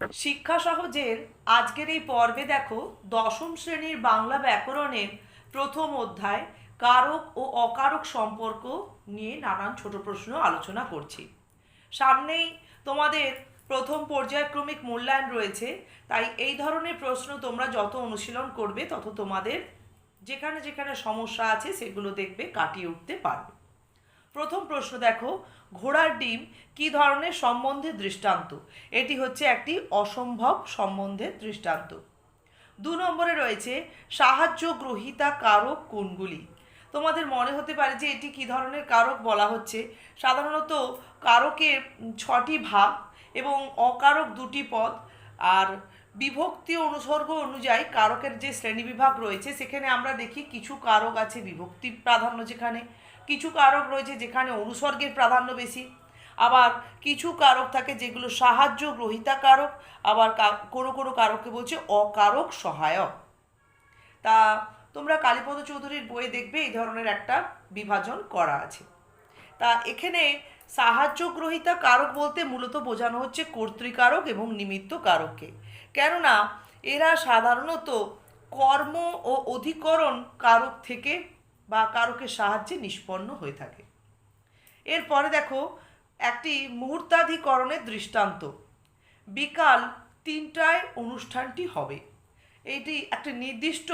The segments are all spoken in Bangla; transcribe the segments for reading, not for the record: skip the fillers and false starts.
শিক্ষা সহজের আজকের এই পর্বে দেখো দশম শ্রেণীর বাংলা ব্যাকরণের প্রথম অধ্যায় কারক ও অকারক সম্পর্ক নিয়ে নানান ছোট প্রশ্ন আলোচনা করছি। সামনেই তোমাদের প্রথম পর্যায়ক্রমিক মূল্যায়ন রয়েছে, তাই এই ধরনের প্রশ্ন তোমরা যত অনুশীলন করবে তত তোমাদের যেখানে যেখানে সমস্যা আছে সেগুলো দেখবে কাটিয়ে উঠতে পারবে। প্রথম প্রশ্ন দেখো, ঘোড়ার ডিম কি ধরনের সম্বন্ধের দৃষ্টান্ত? এটি হচ্ছে একটি অসম্ভব সম্বন্ধের দৃষ্টান্ত। 2 নম্বরে রয়েছে সাহায্য গ্রহীতা কারক কোনগুলি? তোমাদের মনে হতে পারে যে এটি কি ধরনের কারক বলা হচ্ছে। সাধারণত কারকের 6টি ভাগ এবং অকারক 2টি পদ, আর বিভক্তি অনুসর্গ অনুযায়ী কারকের যে শ্রেণীবিভাগ রয়েছে সেখানে আমরা দেখি কিছু কারক আছে বিভক্তি প্রাধান্য, যেখানে কিছু কারক রয়েছে যেখানে অনুসর্গের প্রাধান্য বেশি, আবার কিছু কারক থাকে যেগুলো সাহায্য গ্রহীতা কারক, আবার কোনো কোনো কারককে বলছে অকারক সহায়ক। তা তোমরা কালীপদ চৌধুরীর বইয়ে দেখবে এই ধরনের একটা বিভাজন করা আছে। তা এখানে সাহায্য গ্রহীতা কারক বলতে মূলত বোঝানো হচ্ছে কর্তৃকারক এবং নিমিত্ত কারককে, কেননা এরা সাধারণত কর্ম ও অধিকরণ কারক থেকে বা কারকের সাহায্যে নিষ্পন্ন হয়ে থাকে। এরপরে দেখো একটি মুহূর্তাধিকরণের দৃষ্টান্ত। বিকাল 3টায় অনুষ্ঠানটি হবে। এইটি একটি নির্দিষ্ট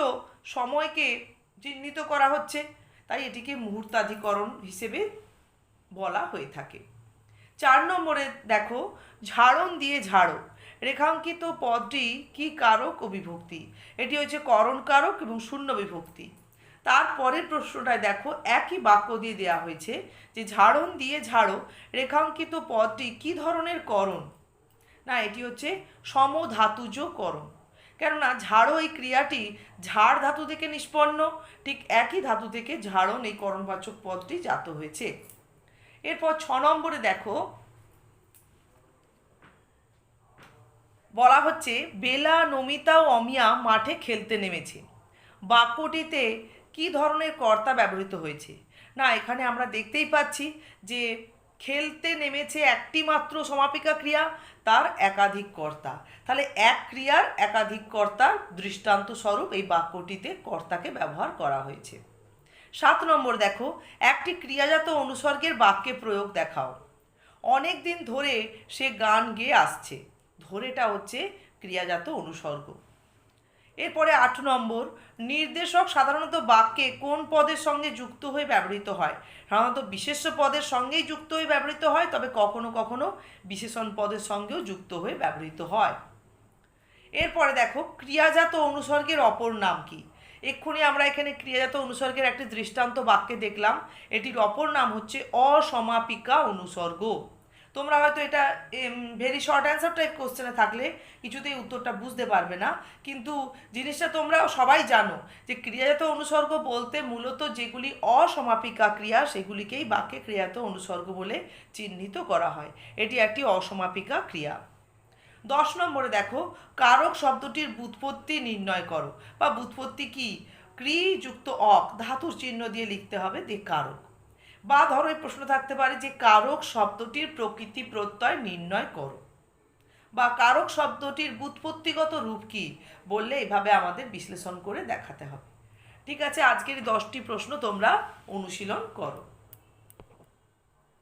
সময়কে চিহ্নিত করা হচ্ছে, তাই এটিকে মুহূর্তাধিকরণ হিসেবে বলা হয়ে থাকে। 4 নম্বরে দেখো ঝাড়ন দিয়ে ঝাড়ো, রেখাঙ্কিত পদটি কি কারক ও বিভক্তি? এটি হচ্ছে করণ কারক এবং শূন্য বিভক্তি। তারপরের প্রশ্নটায় দেখো একই বাক্য দিয়ে দেওয়া হয়েছে যে ঝাড়ন দিয়ে ঝাড়ো, রেখাঙ্কিত পদটি কি ধরনের করণ? না, এটি হচ্ছে সমধাতুজ করণ, কেননা ঝাড়ো এই ক্রিয়াটি ঝাড় ধাতু থেকে নিষ্পন্ন, ঠিক একই ধাতু থেকে ঝাড়ন এই করণবাচক পদটি জাত হয়েছে। এরপর 6 নম্বরে দেখো বলা হচ্ছে বেলা, নমিতা ও অমিয়া মাঠে খেলতে নেমেছে। বাক্যটিতে কি ধরনের কর্তা ব্যবহৃত হয়েছে? না, এখানে আমরা দেখতেই পাচ্ছি যে খেলতে নেমেছে একটি মাত্র সমাপিকা ক্রিয়া, তার একাধিক কর্তা, তাহলে এক ক্রিয়ার একাধিক কর্তার দৃষ্টান্ত স্বরূপ এই বাক্যটিতে কর্তাকে ব্যবহার করা হয়েছে। 7 নম্বর দেখো একটি ক্রিয়াজাত অনুসর্গের বাক্যে প্রয়োগ দেখাও। অনেক দিন ধরে সে গান গেয়ে আসছে, ধরেটা হচ্ছে ক্রিয়াজাত অনুসর্গ। এরপরে 8 নম্বর নির্দেশক সাধারণত বাক্যে কোন পদের সঙ্গে যুক্ত হয়ে ব্যবহৃত হয়? সাধারণত বিশেষ্য পদের সঙ্গেই যুক্ত হয়ে ব্যবহৃত হয়, তবে কখনো কখনো বিশেষণ পদের সঙ্গেও যুক্ত হয়ে ব্যবহৃত হয়। এরপরে দেখো ক্রিয়াজাত অনুসর্গের অপর নাম কি? এক্ষুনি আমরা এখানে ক্রিয়াজাত অনুসর্গের একটি দৃষ্টান্ত বাক্যে দেখলাম, এটির অপর নাম হচ্ছে অসমাপিকা অনুসর্গ। তোমরা হয়তো এটা ভেরি শর্ট অ্যান্সার টাইপ কোশ্চেনে থাকলে কিছুতেই উত্তরটা বুঝতে পারবে না, কিন্তু জিনিসটা তোমরা সবাই জানো যে ক্রিয়াজাত অনুসর্গ বলতে মূলত যেগুলি অসমাপিকা ক্রিয়া সেগুলিকেই বাক্যে ক্রিয়াজাত অনুসর্গ বলে চিহ্নিত করা হয়। এটি একটি অসমাপিকা ক্রিয়া। 10 নম্বরে দেখো কারক শব্দটির ব্যুৎপত্তি নির্ণয় করো, বা ব্যুৎপত্তি কি? ক্রি যুক্ত অক ধাতুর চিহ্ন দিয়ে লিখতে হবে যে কারক। বা ধরো এই প্রশ্ন থাকতে পারে যে কারক শব্দটির প্রকৃতি প্রত্যয় নির্ণয় করো, বা কারক শব্দটির ব্যুৎপত্তিগত রূপ কি বললে এভাবে আমাদের বিশ্লেষণ করে দেখাতে হবে। ঠিক আছে, আজকের 10টি প্রশ্ন তোমরা অনুশীলন করো।